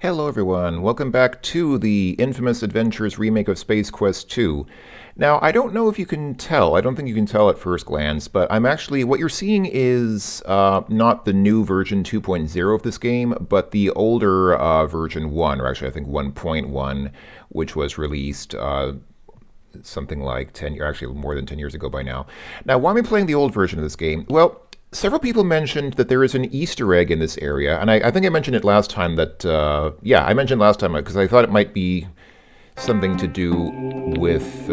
Hello everyone, welcome back to the infamous Adventures remake of Space Quest 2. Now, I don't know if you can tell, I don't think you can tell at first glance, but what you're seeing is not the new version 2.0 of this game, but the older version 1, or actually I think 1.1, which was released something like 10, or actually more than 10 years ago by now. Now, why am I playing the old version of this game? Well, several people mentioned that there is an Easter egg in this area, and I think I mentioned it last time that, I mentioned last time because I thought it might be something to do with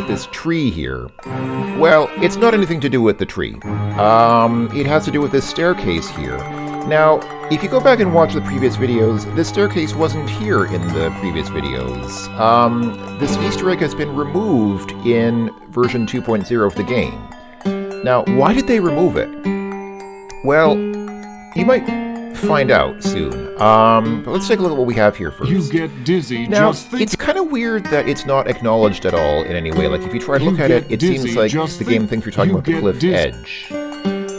this tree here. Well, it's not anything to do with the tree. It has to do with this staircase here. Now, if you go back and watch the previous videos, this staircase wasn't here in the previous videos. This Easter egg has been removed in version 2.0 of the game. Now, why did they remove it? Well, you might find out soon. But let's take a look at what we have here first. You get dizzy now, just think. It's kind of weird that it's not acknowledged at all in any way. Like, if you try to look at it, it seems like the game thinks you're talking about the cliff edge,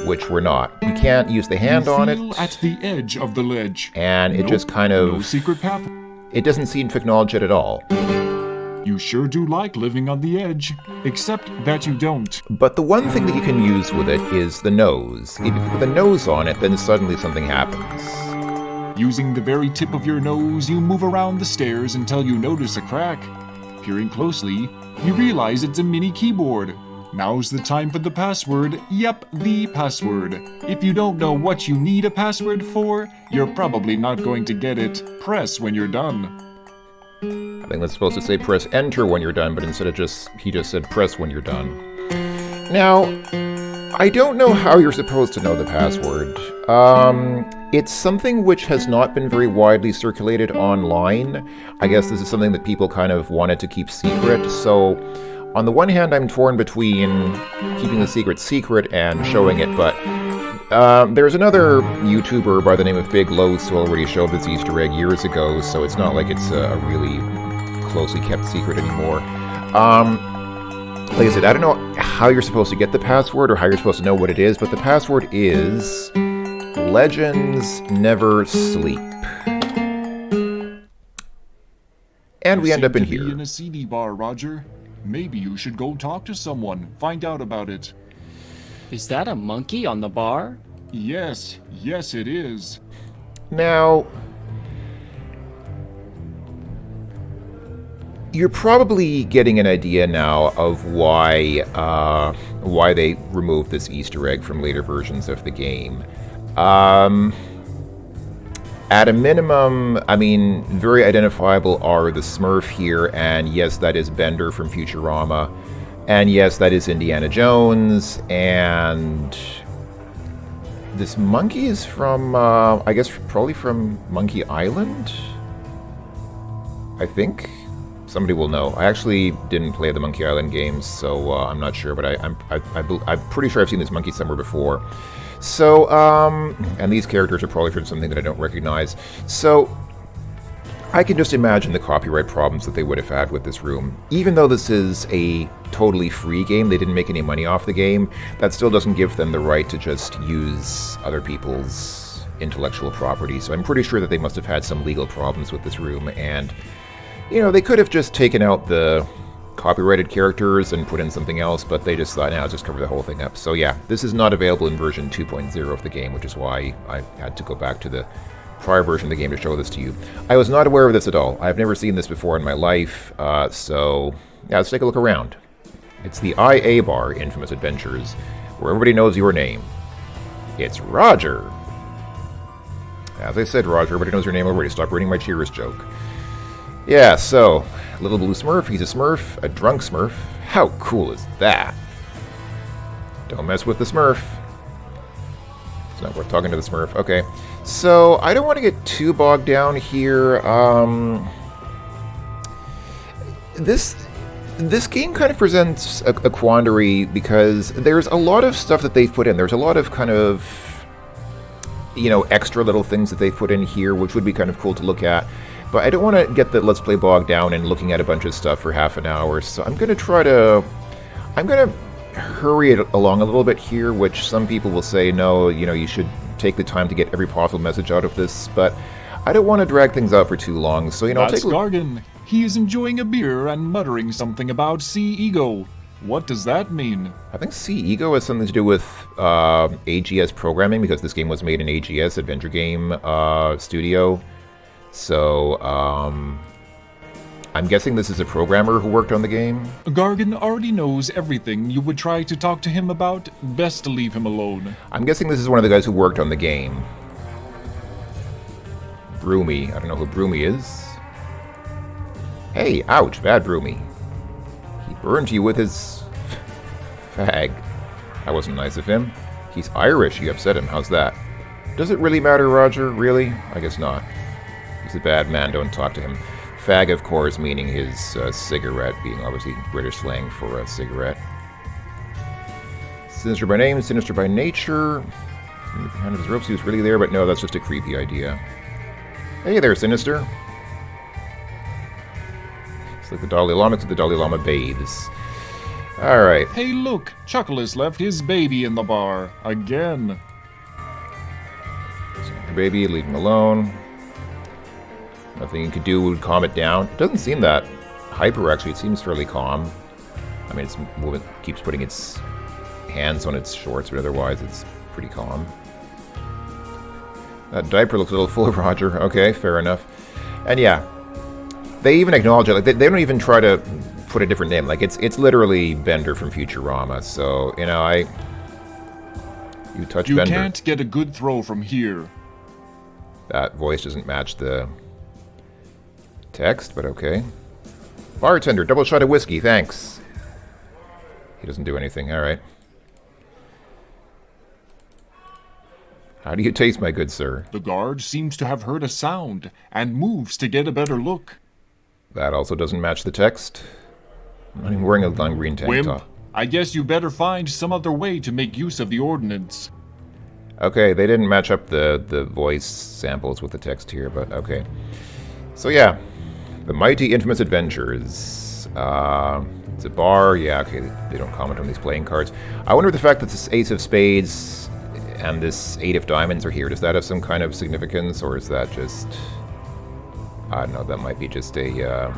which we're not. You can't use the hand on it. At the edge of the ledge. And it just kind of... No secret path. It doesn't seem to acknowledge it at all. You sure do like living on the edge, except that you don't. But the one thing that you can use with it is the nose. If you put the nose on it, then suddenly something happens. Using the very tip of your nose, you move around the stairs until you notice a crack. Peering closely, you realize it's a mini keyboard. Now's the time for the password. Yep, the password. If you don't know what you need a password for, you're probably not going to get it. Press when you're done. I think that's supposed to say press enter when you're done, but instead of he just said press when you're done. Now, I don't know how you're supposed to know the password. It's something which has not been very widely circulated online. I guess this is something that people kind of wanted to keep secret, so on the one hand I'm torn between keeping the secret and showing it, but there's another YouTuber by the name of Big Los who already showed this Easter egg years ago, so it's not like it's a really closely kept secret anymore. Like I said, I don't know how you're supposed to get the password or how you're supposed to know what it is, but the password is Legends Never Sleep. And we end up in here. In a CD bar, Roger. Maybe you should go talk to someone, find out about it. Is that a monkey on the bar? Yes, it is. Now, you're probably getting an idea now of why they removed this Easter egg from later versions of the game. At a minimum, I mean, very identifiable are the Smurf here, and yes, that is Bender from Futurama. And yes, that is Indiana Jones, and this monkey is from, I guess, probably from Monkey Island? I think? Somebody will know. I actually didn't play the Monkey Island games, so I'm not sure, but I'm pretty sure I've seen this monkey somewhere before. So, and these characters are probably from something that I don't recognize. So, I can just imagine the copyright problems that they would have had with this room. Even though this is a totally free game, they didn't make any money off the game, that still doesn't give them the right to just use other people's intellectual property. So I'm pretty sure that they must have had some legal problems with this room, and, you know, they could have just taken out the copyrighted characters and put in something else, but they just thought, now, just cover the whole thing up. So yeah, this is not available in version 2.0 of the game, which is why I had to go back to the prior version of the game to show this to you. I was not aware of this at all. I've never seen this before in my life, so yeah, let's take a look around. It's the IA bar, Infamous Adventures, where everybody knows your name. It's Roger. As I said, Roger, everybody knows your name already. Stop reading my Cheers joke. Yeah, so, Little Blue Smurf, he's a Smurf, a drunk Smurf. How cool is that? Don't mess with the Smurf. It's not worth talking to the Smurf. Okay. So, I don't want to get too bogged down here. This game kind of presents a quandary because there's a lot of stuff that they've put in. There's a lot of kind of, you know, extra little things that they've put in here, which would be kind of cool to look at. But I don't want to get the Let's Play bogged down and looking at a bunch of stuff for half an hour, so I'm going to hurry it along a little bit here, which some people will say, no, you know, you should take the time to get every possible message out of this, but I don't want to drag things out for too long, so, you know, I'll That's take a look. Gargan. He is enjoying a beer and muttering something about sea ego. What does that mean? I think C Ego has something to do with AGS programming, because this game was made in AGS, Adventure Game Studio. So, I'm guessing this is a programmer who worked on the game. Gargan already knows everything you would try to talk to him about. Best to leave him alone. I'm guessing this is one of the guys who worked on the game. Broomy. I don't know who Broomy is. Hey, ouch, bad Broomy. He burned you with his fag. That wasn't nice of him. He's Irish, you upset him. How's that? Does it really matter, Roger? Really? I guess not. He's a bad man, don't talk to him. Fag, of course, meaning his cigarette, being obviously British slang for a cigarette. Sinister by name, sinister by nature. Behind his ropes, he was really there, but no, that's just a creepy idea. Hey there, Sinister. It's like the Dalai Lama to the Dalai Lama bathes. Alright. Hey look, Chuckles left his baby in the bar. Again. Your baby, leave him alone. Nothing you could do would calm it down. It doesn't seem that hyper, actually. It seems fairly calm. I mean, it's moving, keeps putting its hands on its shorts, but otherwise it's pretty calm. That diaper looks a little full, Roger. Okay, fair enough. And yeah, they even acknowledge it. Like, they don't even try to put a different name. Like, it's literally Bender from Futurama. So, you know, you touch You Bender. can't get a good throw from here. That voice doesn't match the text, but okay. Bartender, double shot of whiskey, thanks. He doesn't do anything, alright. How do you taste, my good sir? The guard seems to have heard a sound and moves to get a better look. That also doesn't match the text. I'm not even wearing a long green tank Wimp, top. I guess you better find some other way to make use of the ordnance. Okay, they didn't match up the voice samples with the text here, but okay. So yeah, The Mighty Infamous Adventures. It's a bar, yeah, okay, they don't comment on these playing cards. I wonder if the fact that this Ace of Spades and this Eight of Diamonds are here, does that have some kind of significance, or is that just... I don't know, that might be just a...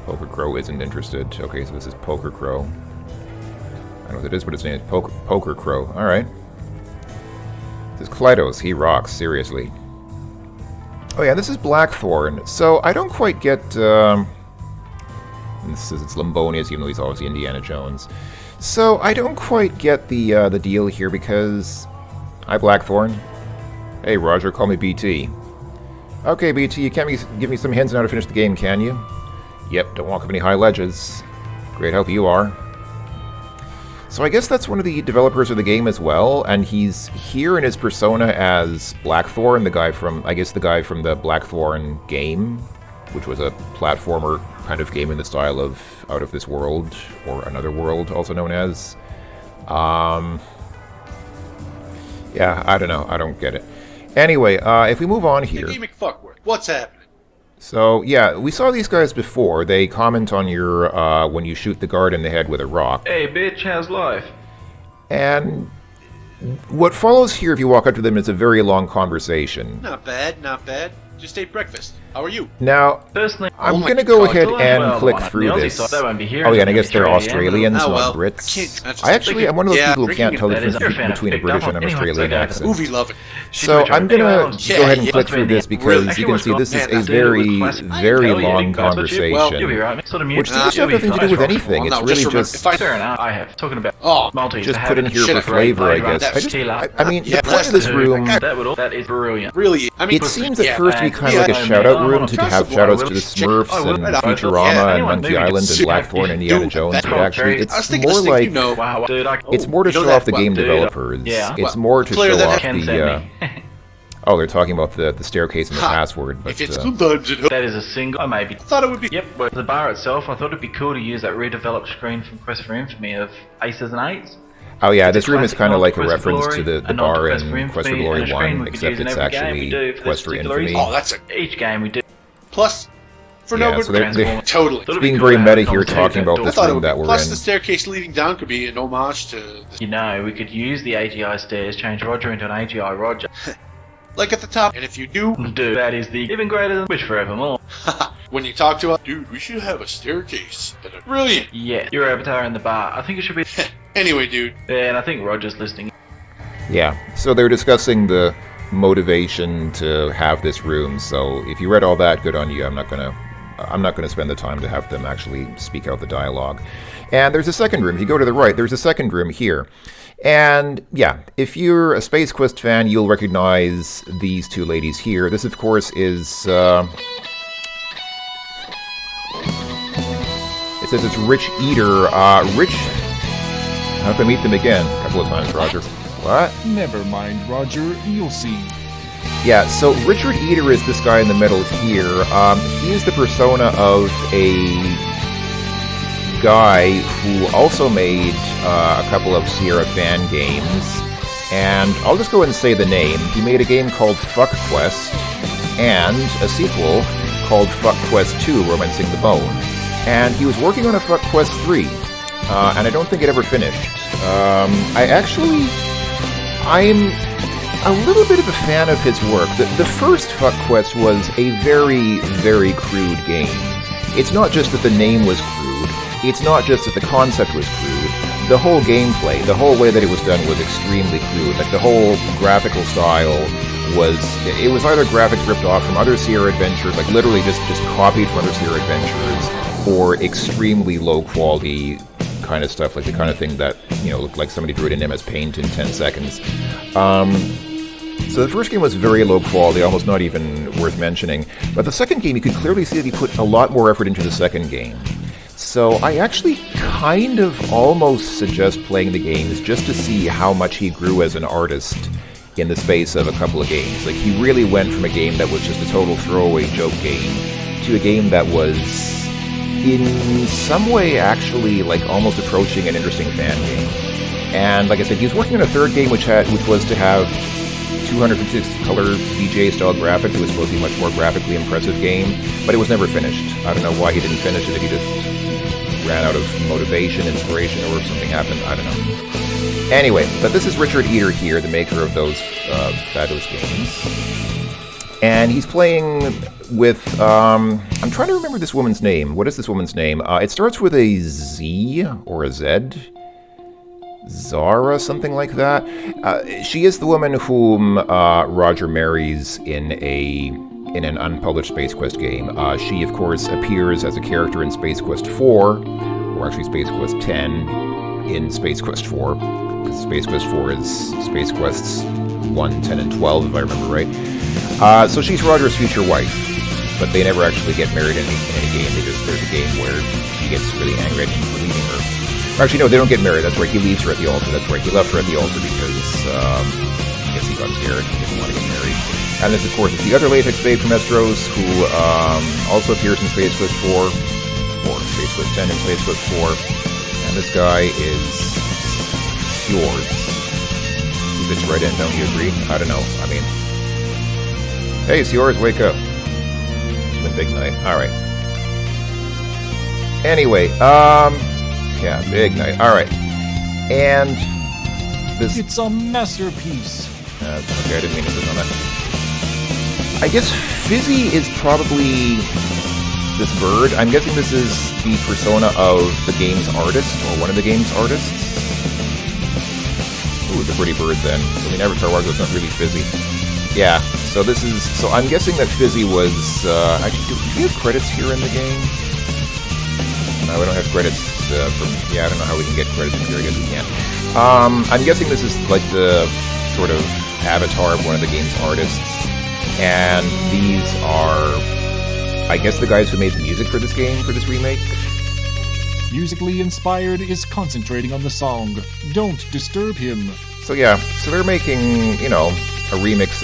Poker Crow isn't interested. Okay, so this is Poker Crow. I don't know what it is, but its name is Poker Crow. Alright. This is Klydos. He rocks, seriously. Oh yeah, this is Blackthorn. So, I don't quite get... this says it's Lambonius, even though he's obviously Indiana Jones. So, I don't quite get the deal here, because... Hi, Blackthorn. Hey, Roger, call me BT. Okay, BT, you can't give me some hints on how to finish the game, can you? Yep, don't walk up any high ledges. Great help you are. So I guess that's one of the developers of the game as well, and he's here in his persona as Blackthorn, the guy from the Blackthorn game, which was a platformer kind of game in the style of Out of This World, or Another World, also known as. Yeah, I don't know, I don't get it. Anyway, if we move on here... Hey, McFuckworth, what's happening? So, yeah, we saw these guys before. They comment on your, when you shoot the guard in the head with a rock. Hey, bitch, how's life? And what follows here, if you walk up to them, is a very long conversation. Not bad, not bad. Just ate breakfast. How are you? Now, Personally, I'm my going to go God. ahead and Well, click on the through Aussie this. side, they won't be here Oh yeah, in and I guess they're Australia, Australians, Oh, not well, Brits. I can't- that's I actually, I'm one of those yeah, people who can't tell the that is difference a fan between a of British and an Anyway, Australian so accent. Movie loving. So I'm going to Yeah, go ahead and yeah. click through this because you can see this is a very, very long conversation. You'll be right. Sort of Which seems to have nothing to do with anything. It's No, really just remember, just... if I- Fair enough. I have. Talking about Oh, Maltese. just I put in haven't here shit for a great flavor, I flavour. guess. That I mean, yeah, the point of this room... That is brilliant. really, I mean... It seems at yeah, first to be kind of like a shout-out room to have shout-outs to the Smurfs and Futurama and Monkey Island and Blackthorn and Indiana Jones, but actually it's more like... Wow, dude, It's more to you know show off that the game well, dude. developers. Yeah. It's more to Player show that off Ken the... sent me. Oh, they're talking about the staircase and the password, but... If it's good dungeon, That is a single. Oh, maybe. I thought it would be... Yep, but the bar itself, I thought it'd be cool to use that redeveloped screen from Quest for Infamy of Aces and Eights. Oh yeah, this room is Classic kind of nod like to a Quest for reference to Glory, the a nod to bar Quest for in Quest for Infamy, Glory and a screen 1, we could except use in it's every game we actually do for Quest this for particular Infamy. reason. Oh, that's a... Each game we do. Plus, For Yeah, no good so they're- reason. they're- Totally. Thought it'd be being cool very to have meta a here, conversation talking at about dawn. this I thought it room would be. that we're Plus, in. the staircase leading down could be an homage to, the, You know, we could use the AGI stairs, change Roger into an AGI Roger. like at the top. And if you do, Dude, that is the even greater than Wish Forevermore. when you talk to us, dude, we should have a staircase. Brilliant. Yeah, your avatar in the bar. I think it should be. Anyway, dude, Yeah, and I think Roger's listening. Yeah, so they're discussing the motivation to have this room. So if you read all that, good on you. I'm not gonna spend the time to have them actually speak out the dialogue. And there's a second room. If you go to the right, there's a second room here. And yeah, if you're a Space Quest fan, you'll recognize these two ladies here. This, of course, is it says it's Rich Eater. Rich. I have to meet them again a couple of times, Roger. What? Never mind, Roger. You'll see. Yeah, so Richard Eater is this guy in the middle here. He is the persona of a guy who also made a couple of Sierra fan games. And I'll just go ahead and say the name. He made a game called Fuck Quest and a sequel called Fuck Quest 2, Romancing the Bone. And he was working on a Fuck Quest 3, and I don't think it ever finished. I'm a little bit of a fan of his work. The first Fuck Quest was a very, very crude game. It's not just that the name was crude, it's not just that the concept was crude. The whole gameplay, the whole way that it was done was extremely crude. Like, the whole graphical style was either graphics ripped off from other Sierra adventures, like literally just copied from other Sierra adventures, or extremely low quality kind of stuff, like the kind of thing that, you know, looked like somebody drew it in MS Paint in 10 seconds. So the first game was very low quality, almost not even worth mentioning. But the second game, you could clearly see that he put a lot more effort into the second game. So I actually kind of almost suggest playing the games just to see how much he grew as an artist in the space of a couple of games. Like, he really went from a game that was just a total throwaway joke game to a game that was, in some way, actually, like, almost approaching an interesting fan game. And like I said, he was working on a third game which was to have 256 color VGA style graphics. It was supposed to be a much more graphically impressive game, but it was never finished. I don't know why he didn't finish it, if he just ran out of motivation, inspiration, or if something happened. I don't know. Anyway, but this is Richard Eater here, the maker of those fabulous games. And he's playing with, I'm trying to remember this woman's name. What is this woman's name? It starts with a Z or a Z. Zara, something like that. She is the woman whom Roger marries in an unpublished Space Quest game. She, of course, appears as a character in Space Quest 4, or actually Space Quest 10 in Space Quest 4, because Space Quest 4 is Space Quests 1, 10, and 12, if I remember right. So she's Roger's future wife, but they never actually get married in any game. There's a game where he gets really angry at him for leaving her. Actually, no, they don't get married. That's right. He leaves her at the altar. That's right. He left her at the altar because I guess he got scared. He didn't want to get married. And this, of course, is the other latex babe from Estros, who also appears in Space Quest 4, or Space Quest 10 and Space Quest 4. And this guy is yours. He fits right in, don't you agree? I don't know. I mean, hey, it's yours. Wake up. It's been a big night. All right. Anyway, yeah, big night. All right. And this... It's a masterpiece. Okay, I didn't mean to click on that. I guess Fizzy is probably this bird. I'm guessing this is the persona of the game's artist, or one of the game's artists. Ooh, it's a pretty bird then. I mean, Avatar Wargo's not really Fizzy. Yeah, so this is... So I'm guessing that Fizzy was... actually, do we have credits here in the game? No, we don't have credits. Yeah, I don't know how we can get credits from here. I guess we can't. I'm guessing this is like the sort of avatar of one of the game's artists. And these are, I guess, the guys who made the music for this game, for this remake. Musically inspired is concentrating on the song. Don't disturb him. So yeah, so they're making, you know, a remix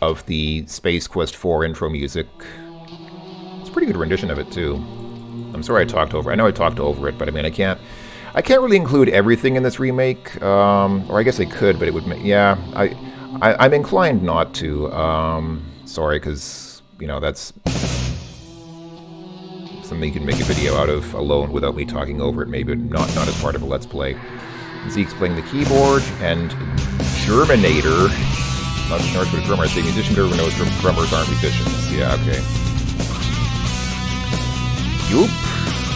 of the Space Quest 4 intro music. It's a pretty good rendition of it, too. I'm sorry I talked over it. I know I talked over it, but I mean, I can't really include everything in this remake. Or I guess I could, but it would yeah, I'm inclined not to. Sorry, because, you know, that's... something you can make a video out of alone without me talking over it, maybe not as part of a Let's Play. Zeke's playing the keyboard, and Germinator, not just knows what a drummer is, a musician who knows drummers aren't musicians. Yeah, okay. Yoop?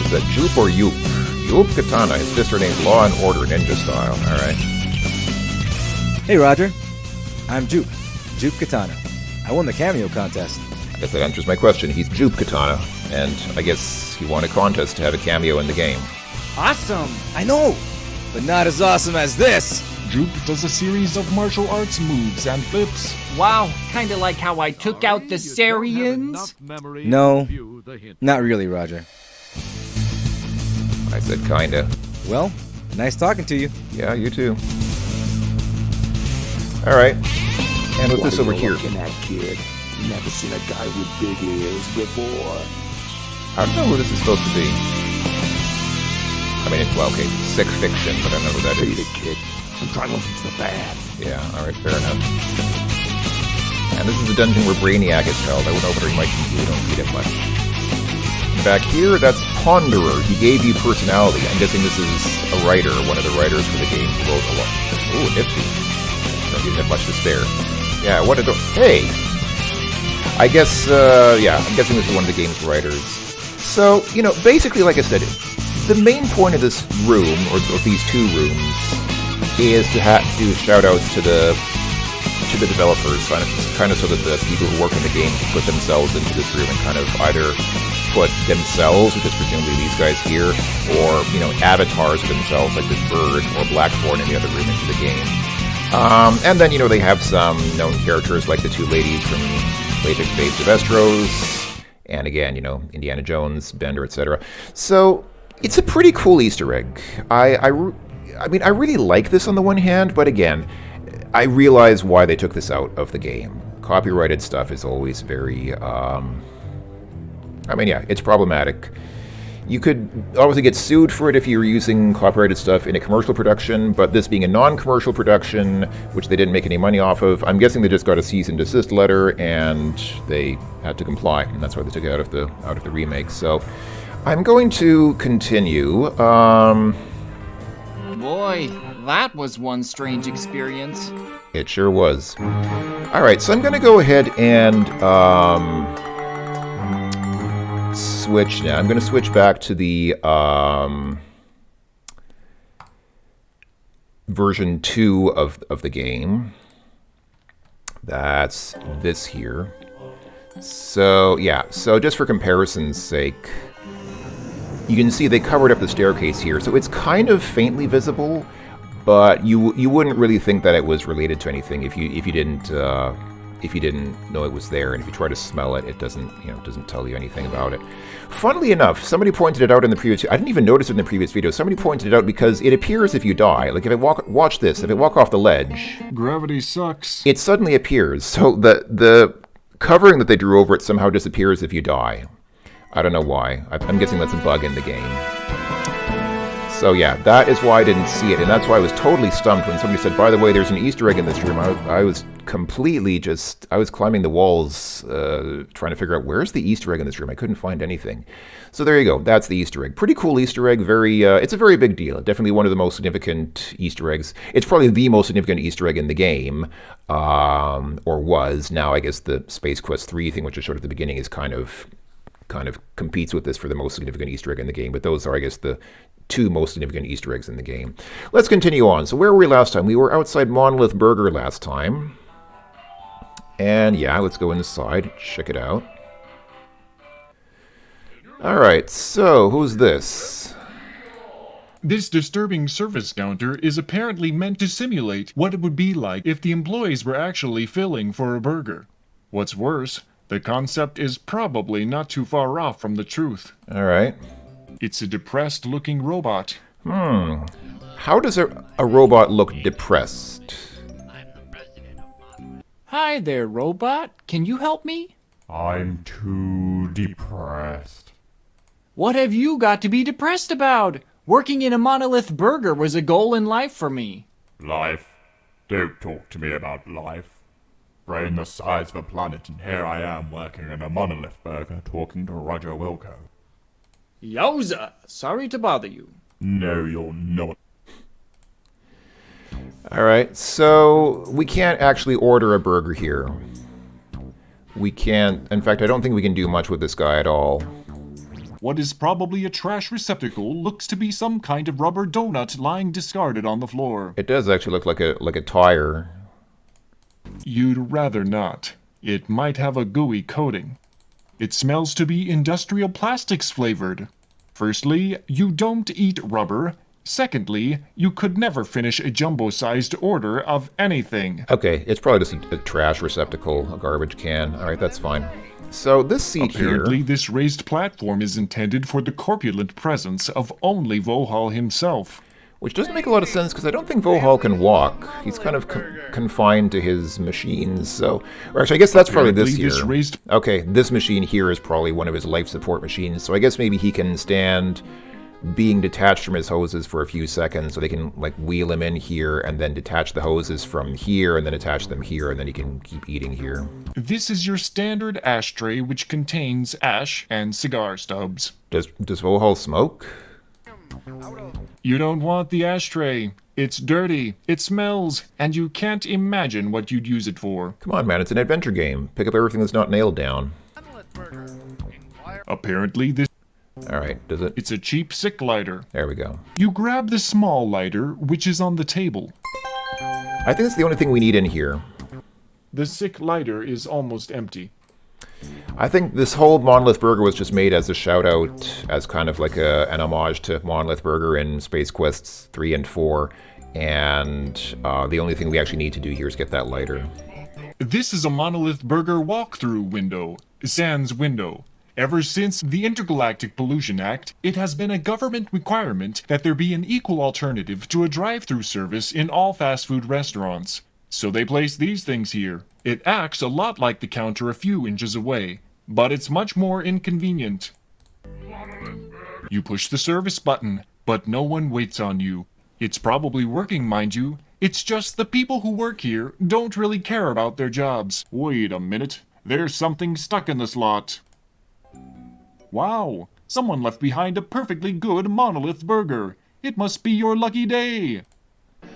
Is that Joop or Yoop? Yoop Katana, his sister named Law and Order Ninja Style. Alright. Hey Roger, I'm Jupe Katana. I won the cameo contest. I guess that answers my question. He's Joop Katana, and I guess he won a contest to have a cameo in the game. Awesome! I know, but not as awesome as this. Jupe does a series of martial arts moves and flips. Wow, kinda like how I took out the Sarians? No, not really, Roger. I said kinda. Well, nice talking to you. Yeah, you too. Alright. And with this over here. Looking at, kid? Never seen a guy with big ears before. I don't know who this is supposed to be. I mean, well, okay, sick fiction, but I don't know who that Beat is. it, kid. I'm trying to listen to the bad. Yeah, alright, fair enough. And this is the dungeon where Brainiac is held. I would know, but he might you don't need it much. Back here, that's Ponderer. He gave you personality. I'm guessing this is a writer, one of the writers for the game who wrote a lot. Ooh, nifty. Don't even have much to spare. Yeah, what a hey! I guess, yeah, I'm guessing this is one of the game's writers. So, you know, basically, like I said, the main point of this room, or these two rooms, is to do shout-outs to the developers, kind of so that the people who work in the game can put themselves into this room and kind of either put themselves, which is presumably these guys here, or, you know, avatars of themselves, like this bird or Blackthorn in the other room, into the game. And then, you know, they have some known characters like the two ladies from Latex Base of Estros, and again, you know, Indiana Jones, Bender, etc. So, it's a pretty cool Easter egg. I mean, I really like this on the one hand, but again, I realize why they took this out of the game. Copyrighted stuff is always very, I mean, yeah, it's problematic. You could obviously get sued for it if you were using copyrighted stuff in a commercial production, but this being a non-commercial production, which they didn't make any money off of, I'm guessing they just got a cease and desist letter and they had to comply, and that's why they took it out of the remake. So I'm going to continue. Boy, that was one strange experience. It sure was. Alright, so I'm going to go ahead and switch now. I'm going to switch back to the version 2 of the game. That's this here. So, yeah, so just for comparison's sake, you can see they covered up the staircase here, so it's kind of faintly visible, but you wouldn't really think that it was related to anything if you didn't know it was there, and if you try to smell it, it doesn't tell you anything about it. Funnily enough, somebody pointed it out in the previous. I didn't even notice it in the previous video. Somebody pointed it out because it appears if you die. Like if I watch this, if I walk off the ledge, Gravity sucks. it suddenly appears. So the covering that they drew over it somehow disappears if you die. I don't know why. I'm guessing that's a bug in the game. So yeah, that is why I didn't see it, and that's why I was totally stumped when somebody said, by the way, there's an Easter egg in this room. I was completely I was climbing the walls trying to figure out where's the Easter egg in this room. I couldn't find anything. So there you go, that's the Easter egg. Pretty cool Easter egg, it's a very big deal. Definitely one of the most significant Easter eggs. It's probably the most significant Easter egg in the game, or was. Now I guess the Space Quest 3 thing, which I showed at the beginning, is kind of competes with this for the most significant Easter egg in the game, but those are, I guess, the two most significant Easter eggs in the game. Let's continue on. So where were we last time? We were outside Monolith Burger last time. And yeah, let's go inside, check it out. Alright, so who's this? This disturbing service counter is apparently meant to simulate what it would be like if the employees were actually filling for a burger. What's worse, the concept is probably not too far off from the truth. Alright. It's a depressed-looking robot. How does a robot look depressed? Hi there, robot. Can you help me? I'm too depressed. What have you got to be depressed about? Working in a Monolith Burger was a goal in life for me. Life? Don't talk to me about life. Brain the size of a planet, and here I am working in a Monolith Burger talking to Roger Wilco. Yowza! Sorry to bother you. No, you're not. Alright, so we can't actually order a burger here. We can't... In fact, I don't think we can do much with this guy at all. What is probably a trash receptacle looks to be some kind of rubber donut lying discarded on the floor. It does actually look like a tire. You'd rather not. It might have a gooey coating. It smells to be industrial plastics flavored. Firstly, you don't eat rubber. Secondly, you could never finish a jumbo-sized order of anything. Okay, it's probably just a trash receptacle, a garbage can. Alright, that's fine. So this seat Apparently, here... this raised platform is intended for the corpulent presence of only Vohal himself. Which doesn't make a lot of sense, because I don't think Vohal can walk. He's kind of confined to his machines, so... Or actually, I guess that's probably this here. Okay, this machine here is probably one of his life support machines, so I guess maybe he can stand being detached from his hoses for a few seconds, so they can, like, wheel him in here, and then detach the hoses from here, and then attach them here, and then he can keep eating here. This is your standard ashtray, which contains ash and cigar stubs. Does Vohal smoke? You don't want the ashtray. It's dirty, it smells, and you can't imagine what you'd use it for. Come on, man, it's an adventure game. Pick up everything that's not nailed down. Apparently, this... Alright, does it? It's a cheap sick lighter. There we go. You grab the small lighter, which is on the table. I think that's the only thing we need in here. The sick lighter is almost empty. I think this whole Monolith Burger was just made as a shout-out, as kind of like an homage to Monolith Burger in Space Quests 3 and 4, and the only thing we actually need to do here is get that lighter. This is a Monolith Burger walkthrough window, sans window. Ever since the Intergalactic Pollution Act, it has been a government requirement that there be an equal alternative to a drive-through service in all fast food restaurants. So they place these things here. It acts a lot like the counter a few inches away, but it's much more inconvenient. You push the service button, but no one waits on you. It's probably working, mind you. It's just the people who work here don't really care about their jobs. Wait a minute. There's something stuck in the slot. Wow, someone left behind a perfectly good Monolith Burger. It must be your lucky day.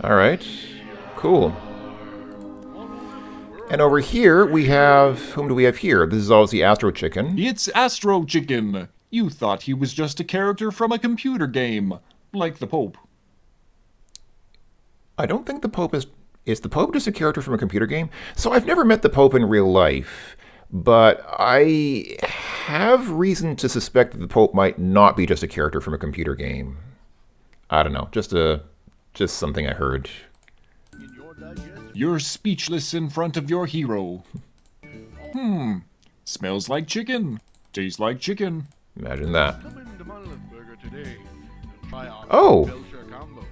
Alright, cool. And over here, we have... Whom do we have here? This is obviously Astro Chicken. It's Astro Chicken. You thought he was just a character from a computer game, like the Pope. I don't think the Pope is... Is the Pope just a character from a computer game? So I've never met the Pope in real life, but I have reason to suspect that the Pope might not be just a character from a computer game. I don't know, just something I heard. You're speechless in front of your hero. Smells like chicken. Tastes like chicken. Imagine that. Come into Monolith Burger today and try our Oh! Belcher combo.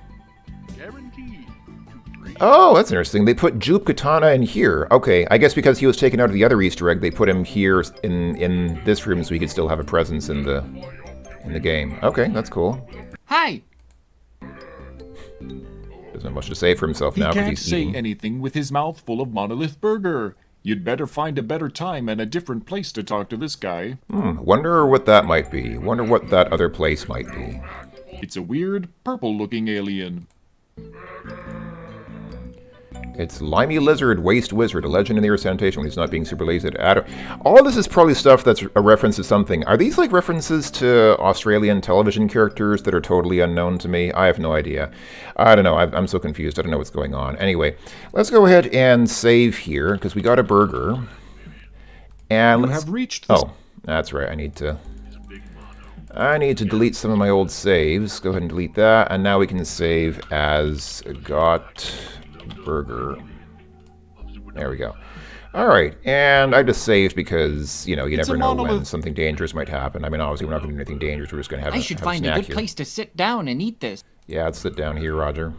Guaranteed to free. Oh, that's interesting. They put Jupe Katana in here. Okay, I guess because he was taken out of the other Easter egg, they put him here in this room so he could still have a presence in the game. Okay, that's cool. Hi! Doesn't have much to say for himself He now because can't he's say eating. anything with his mouth full of Monolith Burger. You'd better find a better time and a different place to talk to this guy. Wonder what that might be. Wonder what that other place might be. It's a weird, purple-looking alien. It's Limey Lizard, Waste Wizard, a legend in the Earth Sanitation when he's not being super lazy. All this is probably stuff that's a reference to something. Are these like references to Australian television characters that are totally unknown to me? I have no idea. I don't know. I'm so confused. I don't know what's going on. Anyway, let's go ahead and save here because we got a burger. And You let's... have reached the... Oh, that's right. I need to delete some of my old saves. Go ahead and delete that. And now we can save as got burger. There we go. Alright, and I just saved because, you know, you never know when something dangerous might happen. I mean, obviously we're not going to do anything dangerous. We're just going to have I should have find a a snack good here. place to sit down and eat this. Yeah, let's sit down here, Roger.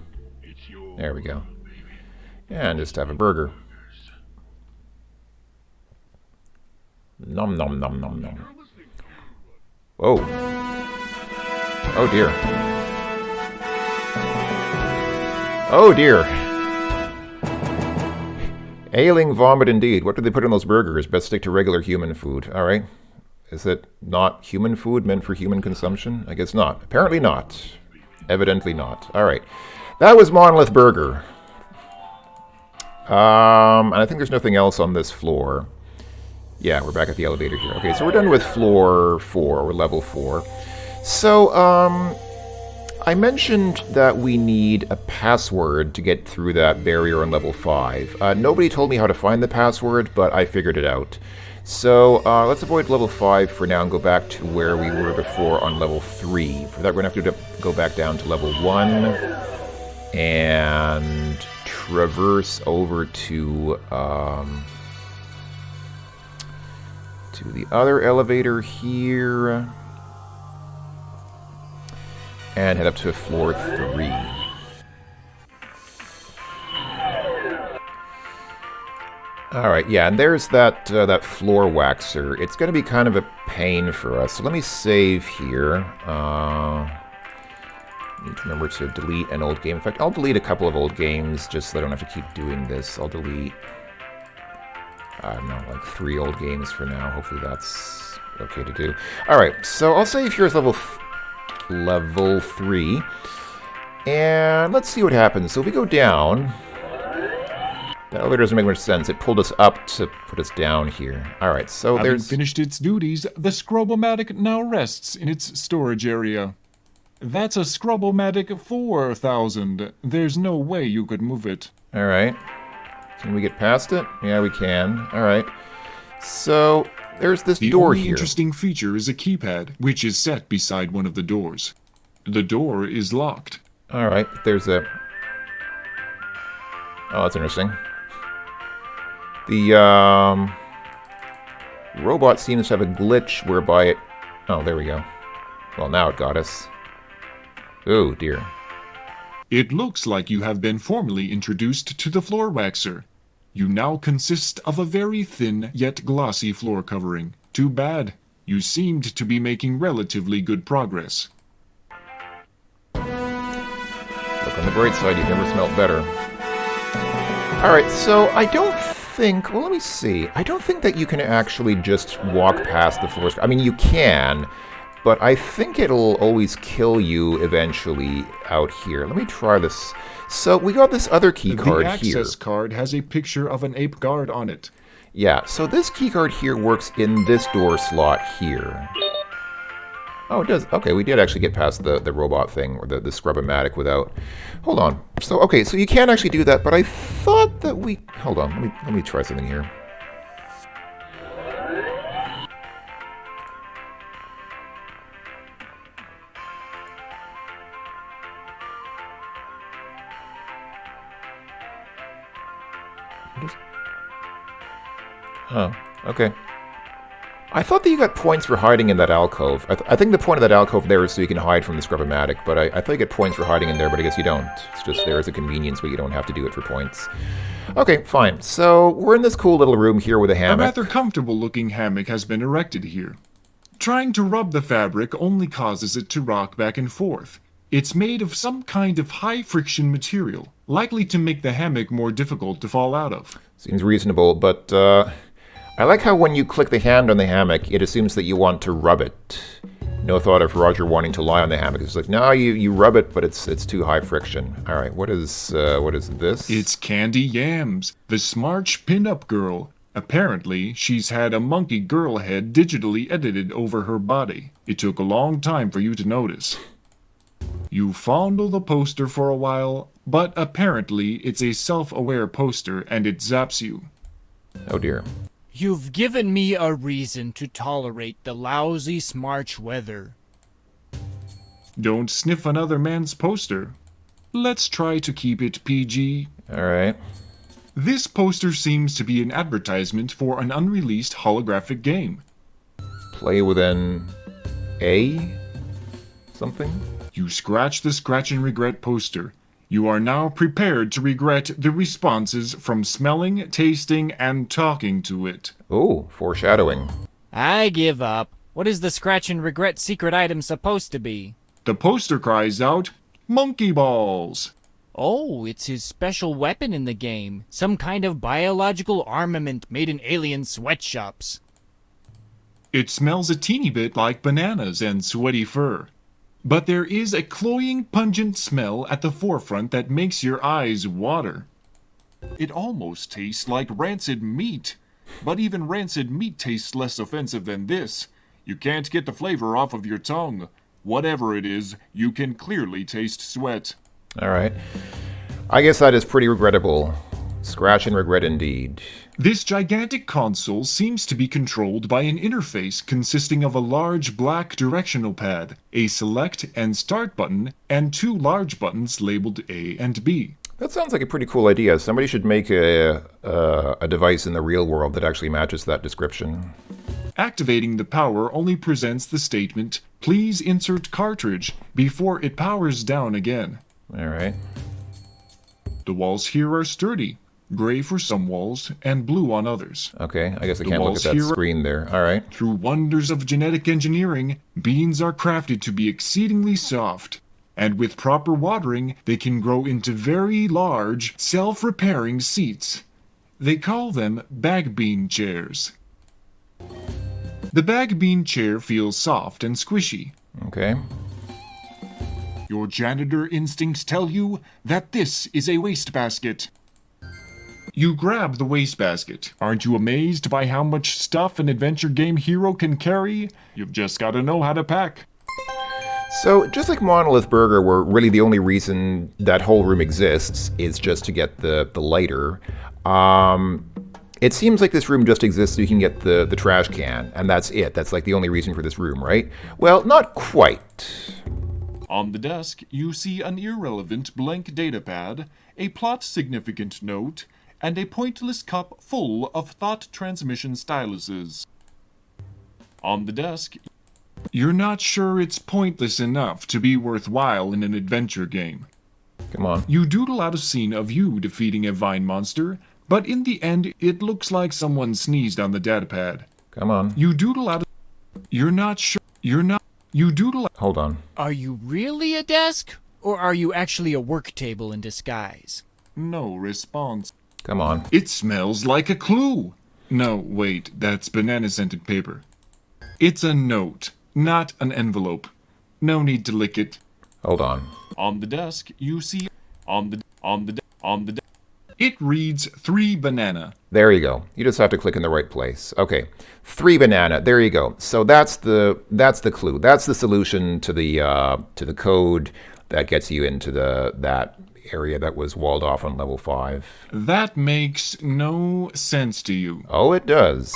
There we go. And just have a burger. Nom nom nom nom nom. Whoa. Oh dear. Oh dear. Ailing vomit indeed. What do they put in those burgers? Best stick to regular human food. Alright. Is it not human food meant for human consumption? I guess not. Apparently not. Evidently not. Alright. That was Monolith Burger. And I think there's nothing else on this floor. Yeah, we're back at the elevator here. Okay, so we're done with floor 4, or level 4. So, I mentioned that we need a password to get through that barrier on level 5. Nobody told me how to find the password, but I figured it out. So, let's avoid level 5 for now and go back to where we were before on level 3. For that, we're going to have to go back down to level 1 and traverse over to the other elevator here and head up to floor 3. Alright, yeah, and there's that floor waxer. It's going to be kind of a pain for us. So let me save here. Need to remember to delete an old game. In fact, I'll delete a couple of old games just so I don't have to keep doing this. I'll delete, I don't know, like 3 old games for now. Hopefully that's okay to do. Alright, so I'll save here as level 3. And let's see what happens. So if we go down... The elevator doesn't make much sense. It pulled us up to put us down here. Alright, so Having there's... finished its duties, the Scrub-O-Matic now rests in its storage area. That's a Scrub-O-Matic 4000. There's no way you could move it. Alright. Can we get past it? Yeah, we can. Alright. So, there's this door The only here. interesting feature is a keypad, which is set beside one of the doors. The door is locked. Alright, there's a... Oh, that's interesting. The, robot seems to have a glitch whereby it... Oh, there we go. Well, now it got us. Oh, dear. It looks like you have been formally introduced to the floor waxer. You now consist of a very thin yet glossy floor covering. Too bad. You seemed to be making relatively good progress. Look on the bright side, you've never smelled better. Alright, so I don't think... Well, let me see. I don't think that you can actually just walk past the floor. I mean, you can, but I think it'll always kill you eventually out here. Let me try this. So, we got this other key card here. The access card has a picture of an ape guard on it. Yeah, so this key card here works in this door slot here. Oh, it does. Okay, we did actually get past the robot thing, or the Scrub-O-Matic without... Hold on. So, okay, so you can actually do that, but I thought that we... Hold on, let me try something here. Oh, okay. I thought that you got points for hiding in that alcove. I think the point of that alcove there is so you can hide from the Scrub-O-Matic, but I thought you get points for hiding in there, but I guess you don't. It's just there as a convenience, but you don't have to do it for points. Okay, fine. So, we're in this cool little room here with a A hammock. rather comfortable-looking hammock has been erected here. Trying to rub the fabric only causes it to rock back and forth. It's made of some kind of high-friction material, likely to make the hammock more difficult to fall out of. Seems reasonable, but I like how when you click the hand on the hammock, it assumes that you want to rub it. No thought of Roger wanting to lie on the hammock. It's like, no, you rub it, but it's too high friction. All right, what is this? It's Candy Yams, the Smarch pin-up girl. Apparently, she's had a monkey girl head digitally edited over her body. It took a long time for you to notice. You fondle the poster for a while, but apparently it's a self-aware poster and it zaps you. Oh dear. You've given me a reason to tolerate the lousy Smarch weather. Don't sniff another man's poster. Let's try to keep it PG. All right. This poster seems to be an advertisement for an unreleased holographic game. Play with an A? Something? You scratch the Scratch and Regret poster. You are now prepared to regret the responses from smelling, tasting, and talking to it. Oh, foreshadowing. I give up. What is the Scratch and Regret secret item supposed to be? The poster cries out, "Monkey balls!" Oh, it's his special weapon in the game. Some kind of biological armament made in alien sweatshops. It smells a teeny bit like bananas and sweaty fur. But there is a cloying, pungent smell at the forefront that makes your eyes water. It almost tastes like rancid meat. But even rancid meat tastes less offensive than this. You can't get the flavor off of your tongue. Whatever it is, you can clearly taste sweat. Alright. I guess that is pretty regrettable. Scratch and regret indeed. This gigantic console seems to be controlled by an interface consisting of a large black directional pad, a select and start button, and 2 large buttons labeled A and B. That sounds like a pretty cool idea. Somebody should make a device in the real world that actually matches that description. Activating the power only presents the statement, "Please insert cartridge," before it powers down again. Alright. The walls here are sturdy, gray for some walls and blue on others. Okay, I guess I The can't look walls at that here are- screen there. Alright. Through wonders of genetic engineering, beans are crafted to be exceedingly soft, and with proper watering, they can grow into very large, self-repairing seats. They call them bag bean chairs. The bag bean chair feels soft and squishy. Okay. Your janitor instincts tell you that this is a wastebasket. You grab the wastebasket. Aren't you amazed by how much stuff an adventure game hero can carry? You've just got to know how to pack. So, just like Monolith Burger, where really the only reason that whole room exists is just to get the lighter, it seems like this room just exists so you can get the trash can, and that's it. That's like the only reason for this room, right? Well, not quite. On the desk, you see an irrelevant blank datapad, a plot-significant note, and a pointless cup full of thought transmission styluses. On the desk, you're not sure it's pointless enough to be worthwhile in an adventure game. Come on. You doodle out a scene of you defeating a vine monster, but in the end, it looks like someone sneezed on the datapad. Come on. You doodle out You're not sure. You doodle Hold on. Are you really a desk? Or are you actually a work table in disguise? No response. Come on. It smells like a clue. No, wait, that's banana-scented paper. It's a note, not an envelope. No need to lick it. Hold on. On the desk, you see it reads 3 banana. There you go. You just have to click in the right place. Okay. 3 banana. There you go. So that's the clue. That's the solution to the code that gets you into that area that was walled off on level 5. That makes no sense to you. Oh, it does.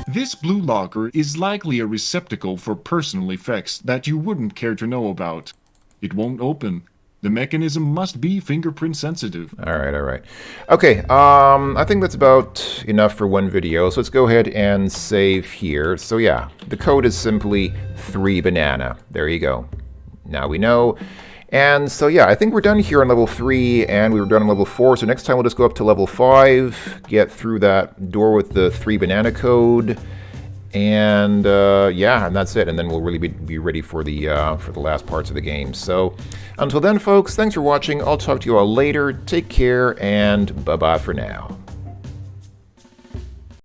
This blue locker is likely a receptacle for personal effects that you wouldn't care to know about. It won't open. The mechanism must be fingerprint sensitive. All right. Okay, I think that's about enough for one video, so let's go ahead and save here. So yeah, the code is simply 3 banana. There you go. Now we know. And so yeah, I think we're done here on level 3, and we were done on level 4, so next time we'll just go up to level 5, get through that door with the 3 banana code, and yeah, and that's it. And then we'll really be ready for the last parts of the game. So until then, folks, thanks for watching. I'll talk to you all later. Take care, and bye-bye for now.